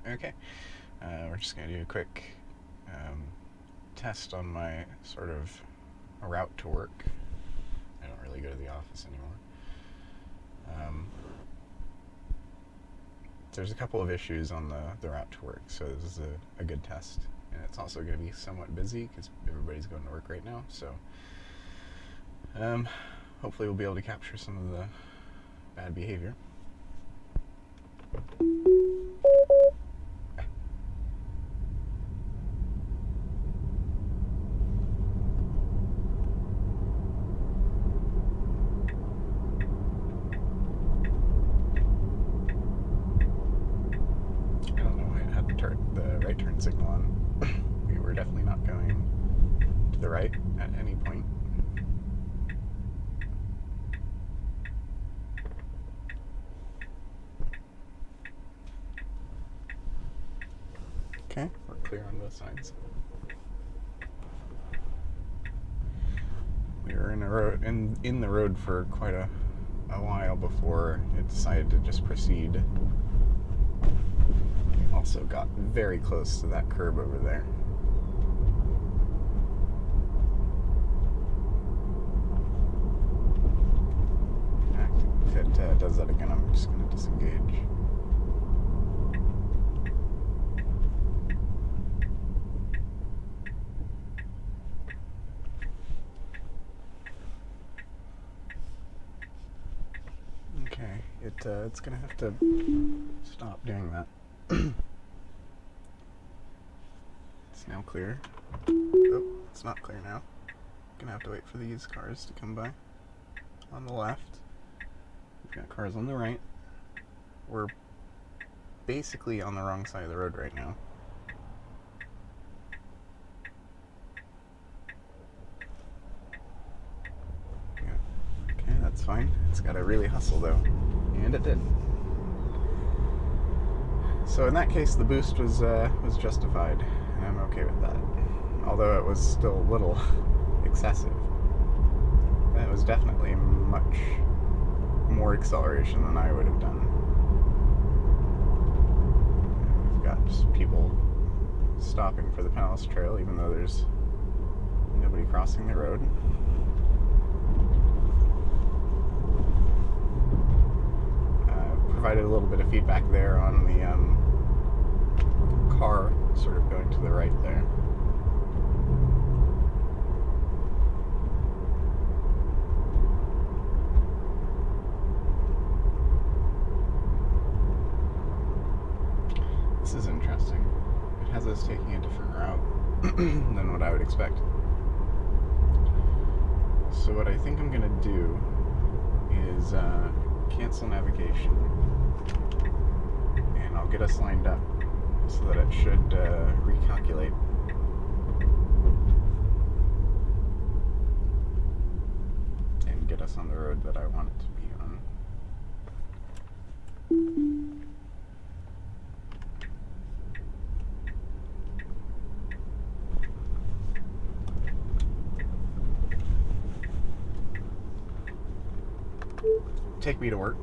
Okay, we're just going to do a quick test on my sort of route to work. I don't really go to the office anymore. There's a couple of issues on the route to work, so this is a good test. And it's also going to be somewhat busy because everybody's going to work right now, so hopefully we'll be able to capture some of the bad behavior. The right turn signal on. We were definitely not going to the right at any point. Okay, we're clear on both sides. We were in the road for quite a while before it decided to just proceed. Also got very close to that curb over there. In fact, if it does that again, I'm just going to disengage. Okay, it's going to have to stop doing that. It's now clear. Oh, it's not clear now. Gonna have to wait for these cars to come by. On the left, we've got cars on the right. We're basically on the wrong side of the road right now. Yeah. Okay, that's fine. It's gotta really hustle though. And it did. So in that case, the boost was justified, and I'm okay with that. Although it was still a little excessive. That was definitely much more acceleration than I would have done. We've got just people stopping for the penalist trail, even though there's nobody crossing the road. Provided a little bit of feedback there on the car sort of going to the right there. This is interesting. It has us taking a different route than what I would expect. So what I think I'm going to do is cancel navigation, and I'll get us lined up so that it should recalculate. And get us on the road that I want it to be on. Take me to work.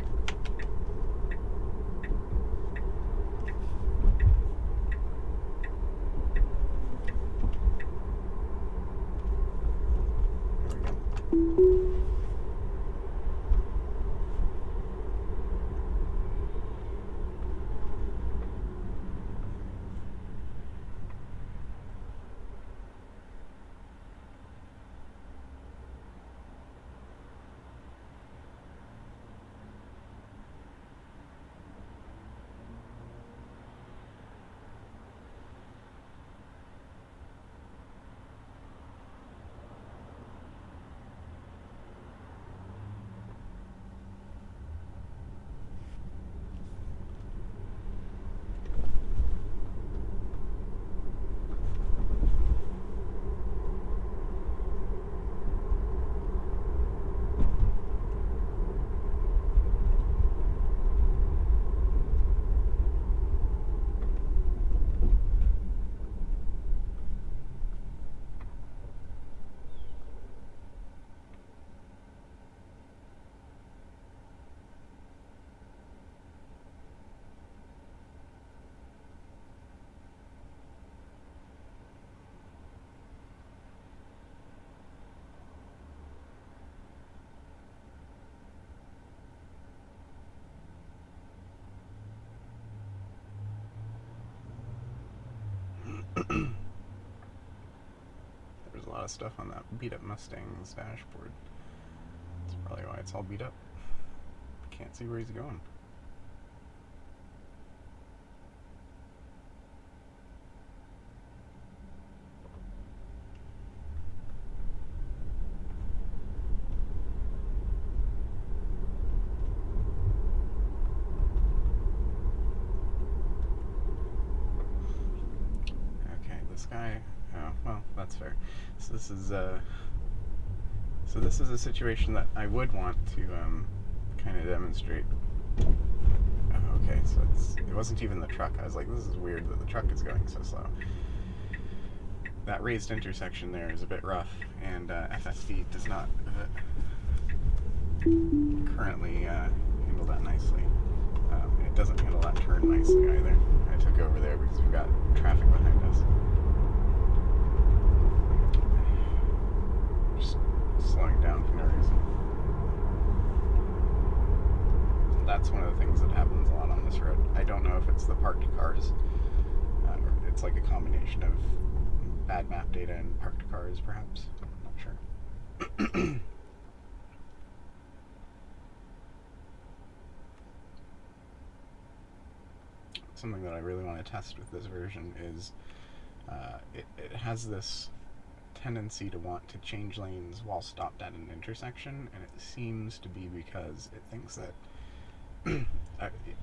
of stuff on that beat up Mustang's dashboard. That's probably why it's all beat up. Can't see where he's going. Guy, oh well, that's fair. So this is a situation that I would want to kind of demonstrate. Oh, okay, so it wasn't even the truck. I was like, this is weird that the truck is going so slow. That raised intersection there is a bit rough, and FSD does not currently handle that nicely. It doesn't handle that turn nicely either. I took over there because we've got traffic behind us. Just slowing down for no reason. That's one of the things that happens a lot on this road. I don't know if it's the parked cars. Or it's like a combination of bad map data and parked cars, perhaps. I'm not sure. Something that I really want to test with this version is it has this tendency to want to change lanes while stopped at an intersection, and it seems to be because it thinks that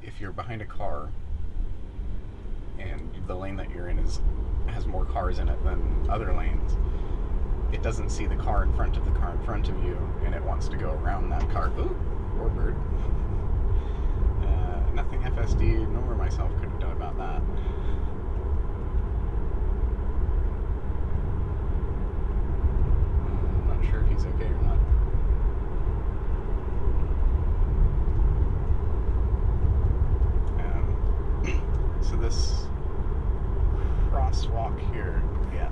if you're behind a car and the lane that you're in has more cars in it than other lanes, it doesn't see the car in front of the car in front of you, and it wants to go around that car. Ooh, poor bird. Nothing FSD nor myself could have done about that. I'm not sure if he's okay or not. So this crosswalk here, yeah,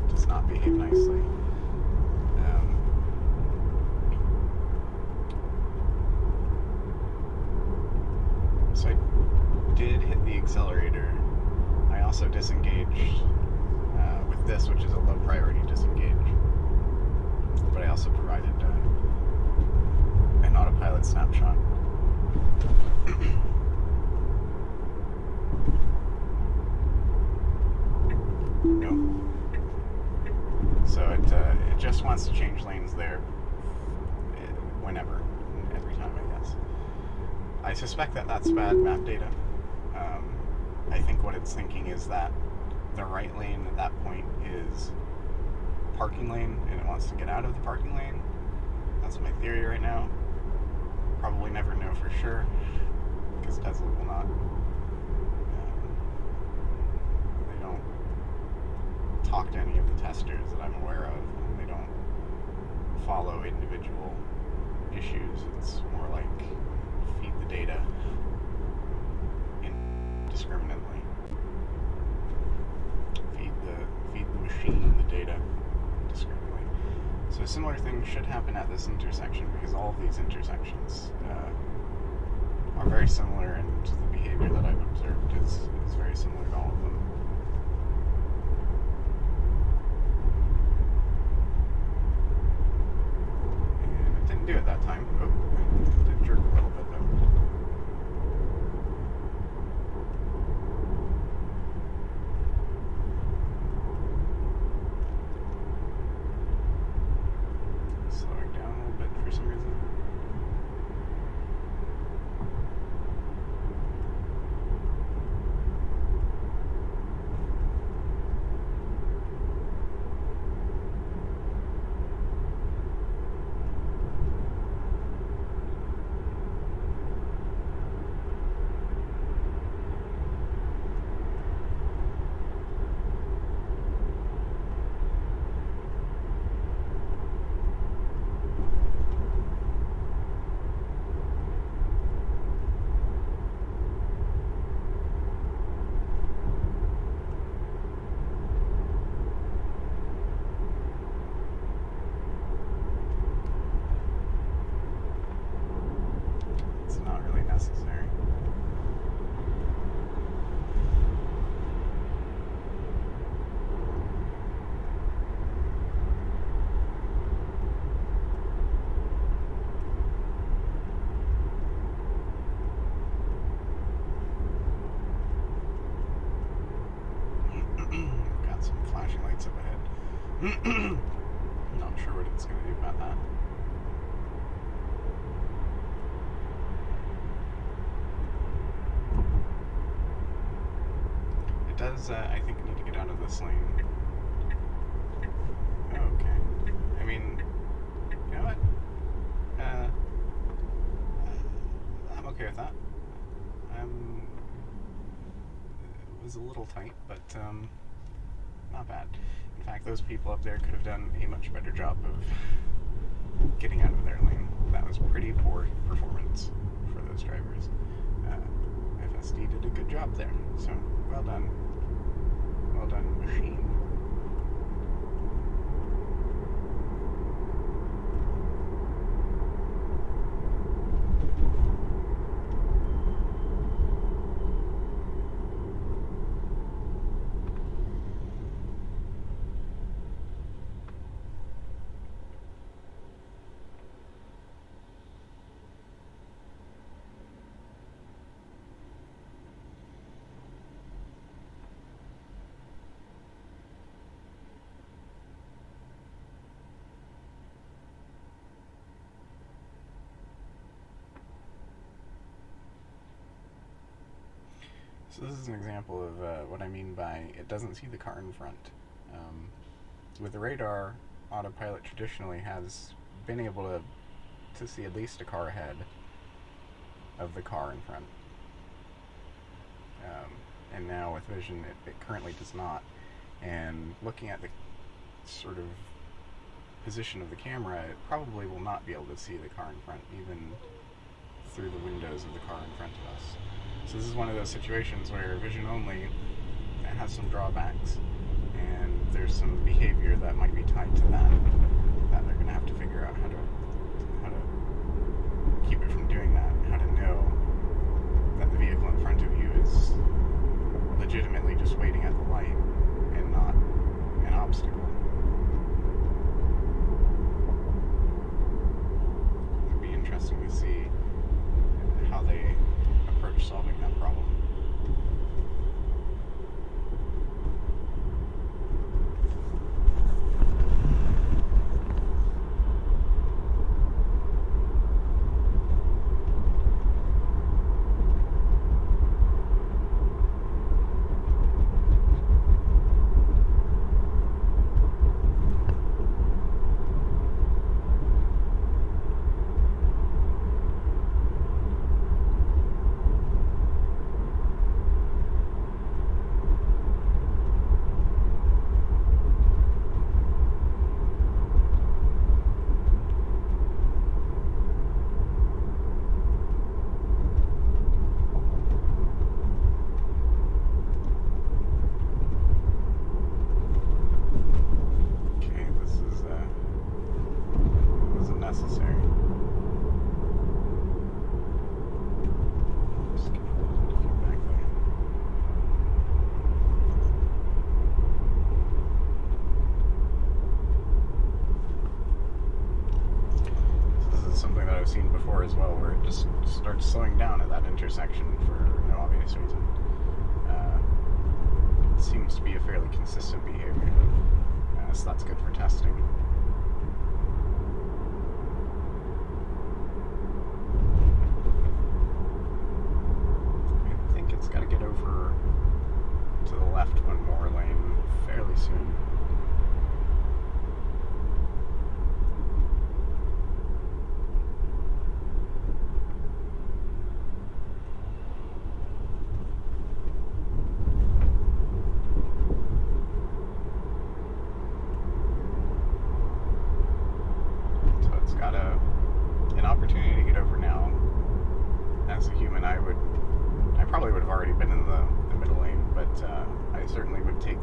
does not behave nicely. So I did hit the accelerator. I also disengaged with this, which is a low priority disengage. But I also provided an autopilot snapshot. No. So it just wants to change lanes there whenever, every time, I guess. I suspect that that's bad map data. I think what it's thinking is that the right lane at that point is parking lane, and it wants to get out of the parking lane. That's my theory right now. Probably never know for sure, because Tesla will not. They don't talk to any of the testers that I'm aware of. They don't follow individual issues. It's more like feed the data indiscriminately. Feed the machine the data indiscriminately. So a similar thing should happen at this intersection, because all of these intersections are very similar, and the behavior that I've observed is very similar to all of them. And it didn't do it that time. Oh, it did jerk a little bit though. Slowing down a little bit for some reason. Not sure what it's going to do about that. It does, I think, need to get out of this lane. Okay. I mean, you know what? I'm okay with that. It was a little tight, but not bad. In fact, those people up there could have done a much better job of getting out of their lane. That was pretty poor performance for those drivers. FSD did a good job there, so well done. Well done, machine. So this is an example of what I mean by it doesn't see the car in front. With the radar, autopilot traditionally has been able to see at least a car ahead of the car in front. And now with vision, it currently does not. And looking at the sort of position of the camera, it probably will not be able to see the car in front, even through the windows of the car in front of us. So this is one of those situations where vision only has some drawbacks, and there's some behavior that might be tied to that they're going to have to figure out how to keep it from doing that, how to know that the vehicle in front of you is legitimately just waiting at the light and not an obstacle. It'd be interesting to see how they approach solving that problem. Seen before as well, where it just starts slowing down at that intersection for no obvious reason. It seems to be a fairly consistent behavior, so that's good for testing. I think it's got to get over to the left one more lane fairly soon. I certainly would take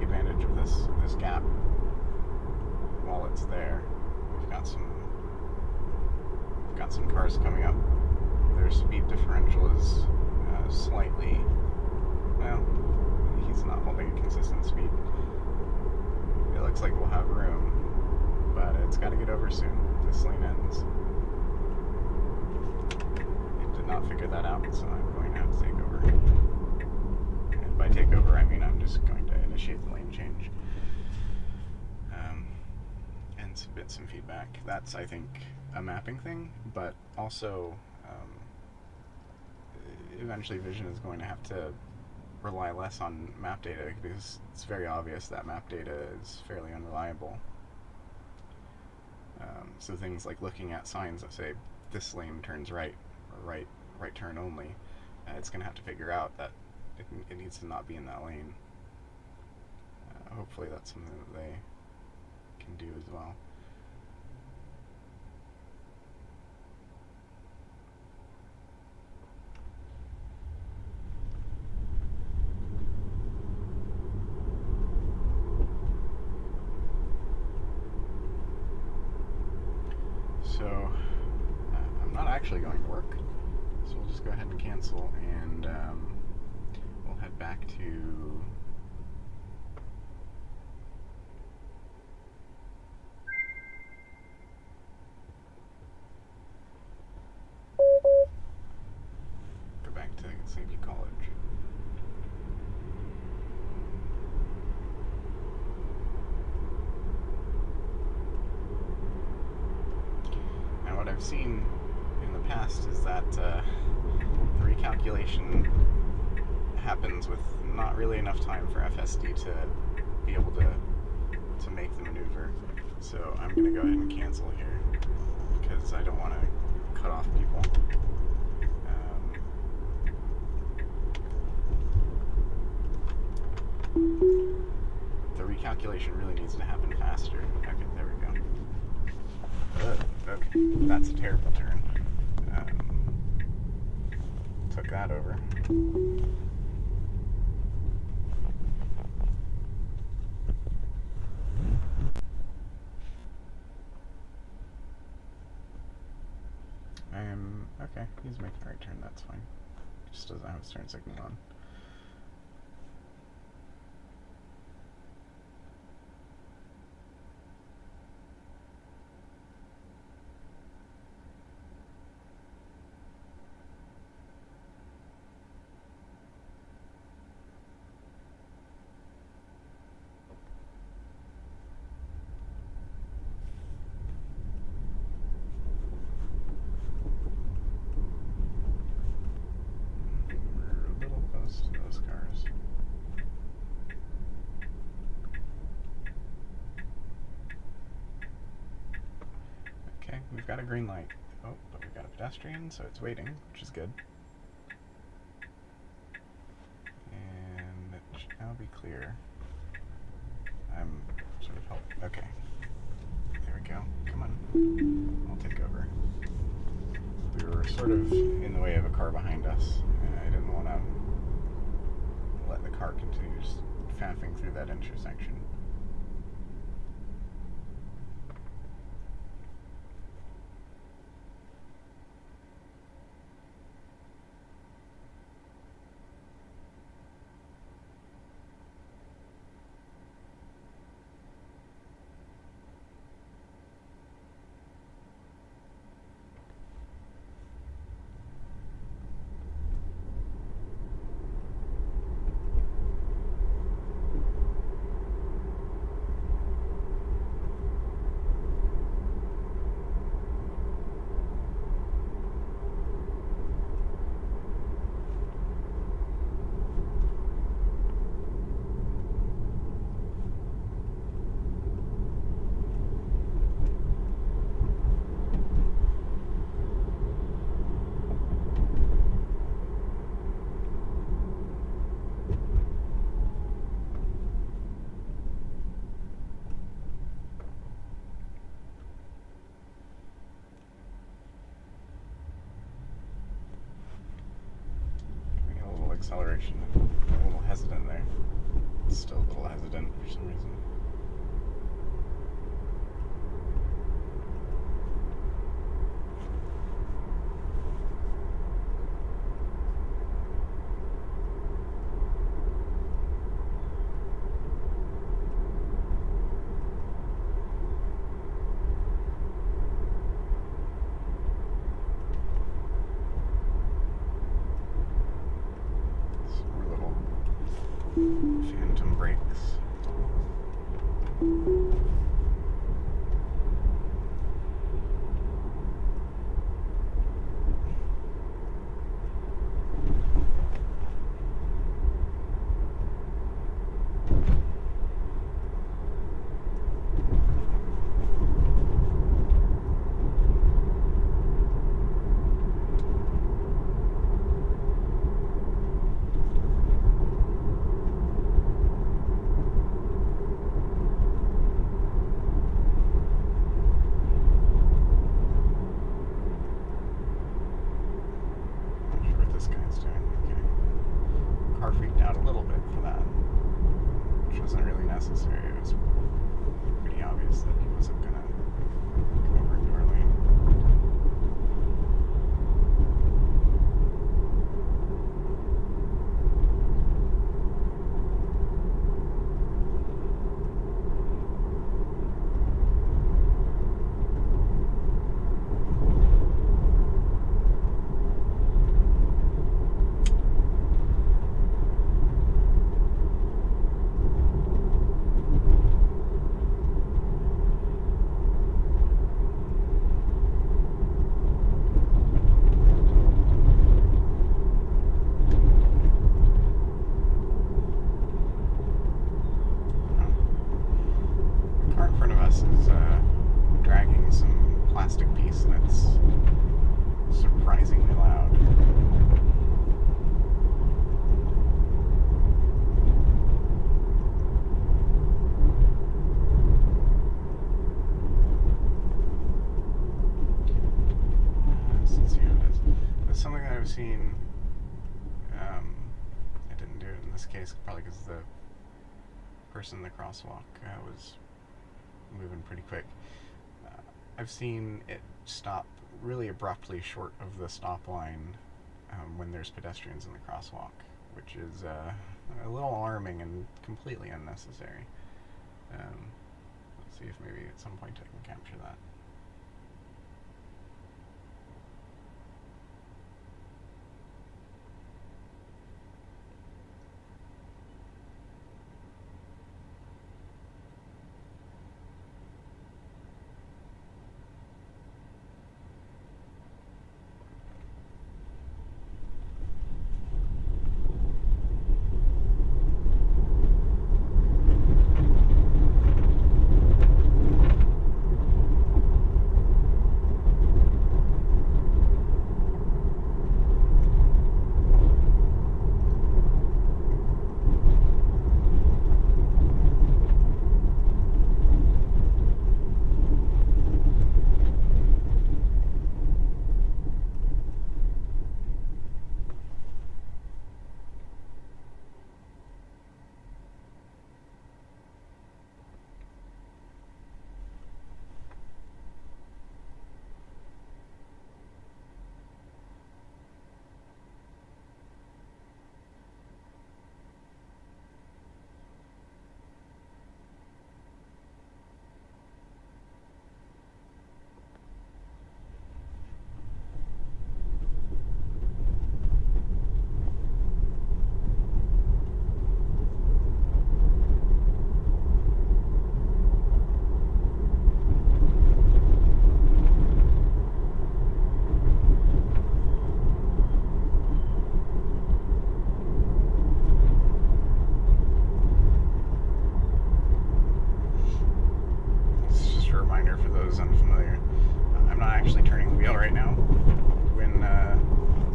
advantage of this gap while it's there. We've got some cars coming up. Their speed differential is slightly, well, he's not holding a consistent speed. It looks like we'll have room, but it's got to get over soon. This lane ends. It did not figure that out, so I'm going to have to take over. And by take over, I mean I'm just going to initiate the lane change. and submit some feedback. That's, I think, a mapping thing, but also eventually Vision is going to have to rely less on map data because it's very obvious that map data is fairly unreliable. So things like looking at signs that say this lane turns right, or right turn only, it's going to have to figure out that it needs to not be in that lane. Hopefully that's something that they can do as well. So I'm not actually going to work, so we'll just go ahead and cancel, and we'll head back to St. College. Now what I've seen in the past is that the recalculation happens with not really enough time for FSD to be able to make the maneuver. So I'm going to go ahead and cancel here because I don't want to cut off people. The recalculation really needs to happen faster. Okay, there we go. Okay, that's a terrible turn. Took that over. Okay, he's making the right turn, that's fine. Just doesn't have his turn signal on. We've got a green light. Oh, but we've got a pedestrian, so it's waiting, which is good. And it should now be clear. I'm sort of helping. Okay. There we go. Come on. I'll take over. We were sort of in the way of a car behind us, and I didn't want to let the car continue just faffing through that intersection. Acceleration, a little hesitant there. Still a little hesitant for some reason. Phantom brakes. this guy's doing. Okay. Car freaked out a little bit for that, which wasn't really necessary. It was pretty obvious that he wasn't gonna come over into our lane. Is dragging some plastic piece that's surprisingly loud. Let's see how it is. It's something that I've seen. I didn't do it in this case, probably because the person in the crosswalk was moving pretty quick. I've seen it stop really abruptly short of the stop line when there's pedestrians in the crosswalk, which is a little alarming and completely unnecessary. Let's see if maybe at some point I can capture that.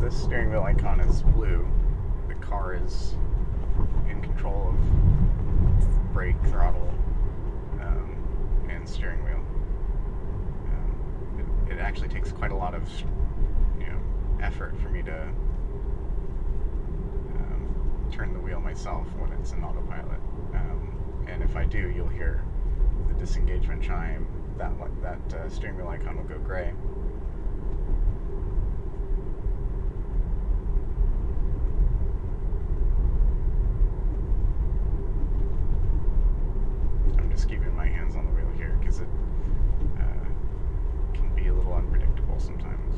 Steering wheel icon is blue, the car is in control of brake, throttle, and steering wheel. It actually takes quite a lot of effort for me to turn the wheel myself when it's in autopilot. And if I do, you'll hear the disengagement chime. That steering wheel icon will go gray. Just keeping my hands on the wheel here because it can be a little unpredictable sometimes.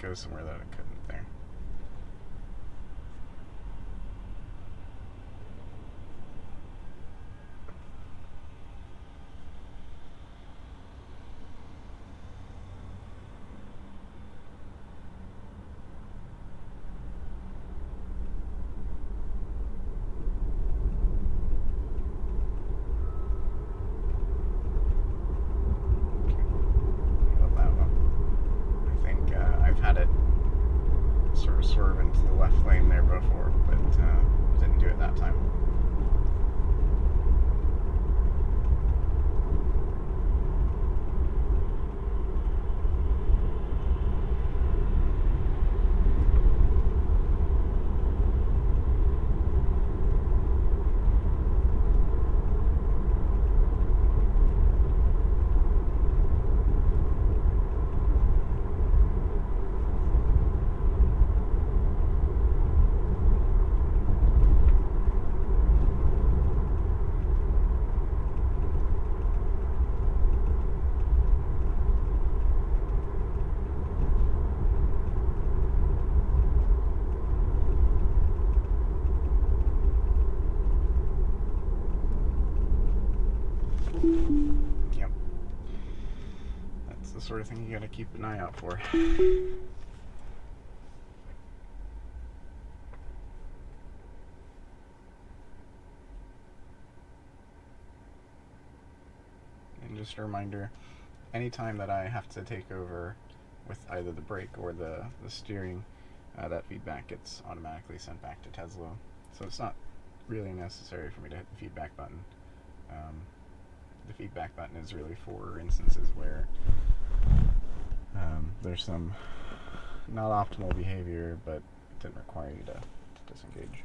go somewhere that it couldn't there. Swerve into the left lane there before, but didn't do it that time. Yep. That's the sort of thing you gotta keep an eye out for. And just a reminder, anytime that I have to take over with either the brake or the steering, that feedback gets automatically sent back to Tesla. So it's not really necessary for me to hit the feedback button. The feedback button is really for instances where there's some not optimal behavior, but it didn't require you to disengage.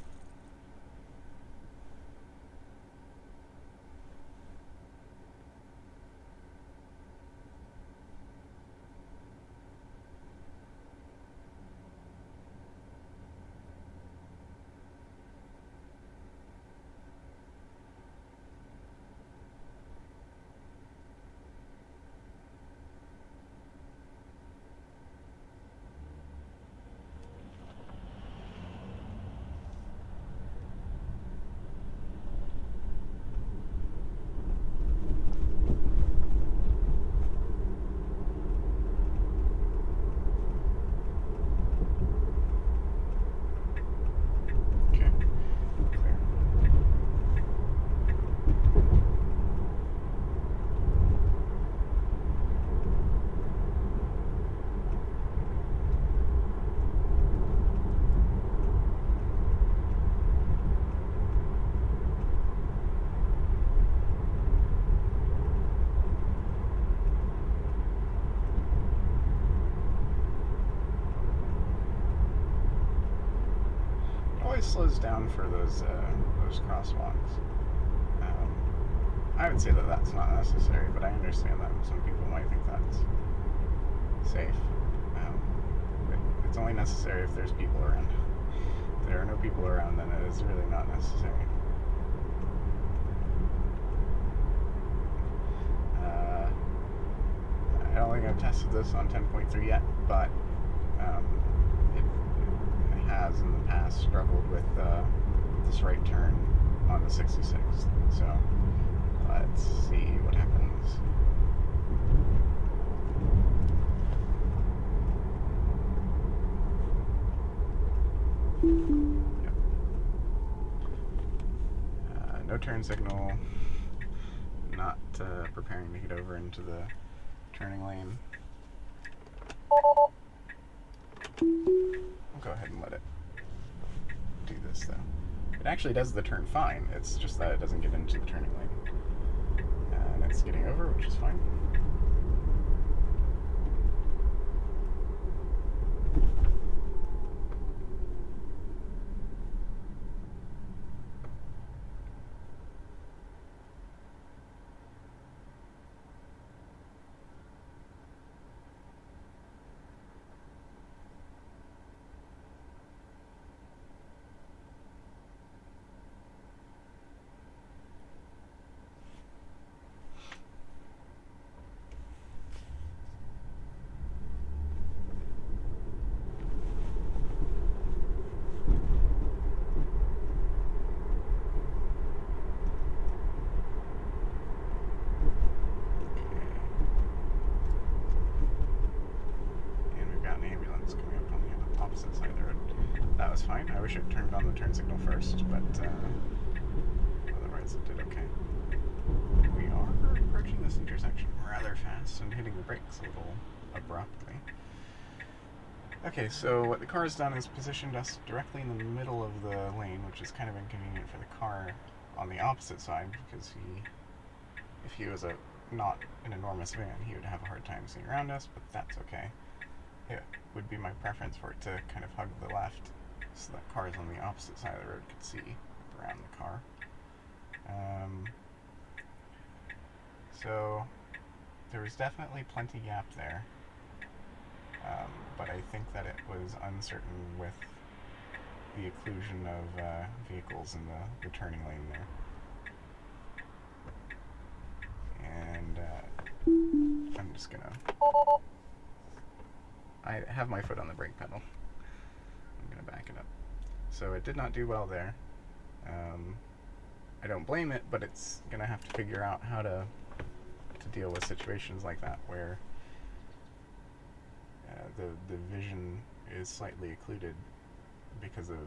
Slows down for those crosswalks. I would say that that's not necessary, but I understand that some people might think that's safe. But it's only necessary if there's people around. If there are no people around, then it is really not necessary. I don't think I've tested this on 10.3 yet, but it has in the past struggled with this right turn on the 66th. So let's see what happens. Yep. No turn signal. Not preparing to get over into the turning lane. I'll go ahead and let it do this though. It actually does the turn fine, it's just that it doesn't get into the turning lane. And it's getting over, which is fine. fine. I wish it turned on the turn signal first, but otherwise it did okay. We are approaching this intersection rather fast and hitting the brakes a little abruptly. Okay, so what the car has done is positioned us directly in the middle of the lane, which is kind of inconvenient for the car on the opposite side, because if he was not an enormous van, he would have a hard time seeing around us, but that's okay. It would be my preference for it to kind of hug the left, so that cars on the opposite side of the road could see around the car. So there was definitely plenty gap there, but I think that it was uncertain with the occlusion of vehicles in the turning lane there. And I'm just gonna... I have my foot on the brake pedal. I'm gonna back it up. So it did not do well there. I don't blame it, but it's gonna have to figure out how to deal with situations like that where the vision is slightly occluded because of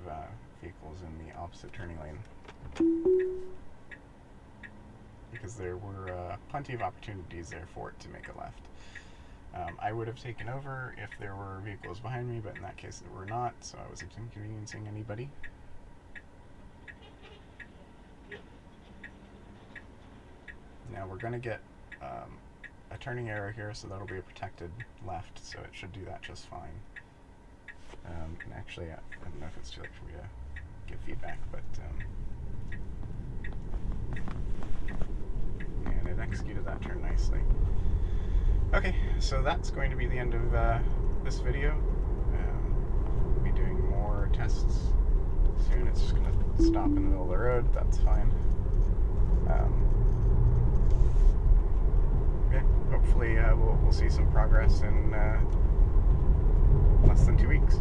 vehicles in the opposite turning lane. Because there were plenty of opportunities there for it to make a left. I would have taken over if there were vehicles behind me, but in that case there were not, so I wasn't inconveniencing anybody. Now we're going to get a turning arrow here, so that'll be a protected left, so it should do that just fine. And actually, I don't know if it's too late for me to give feedback, but and it executed that turn nicely. Okay, so that's going to be the end of this video. We'll be doing more tests soon. It's just going to stop in the middle of the road. That's fine. Yeah, hopefully we'll see some progress in less than 2 weeks.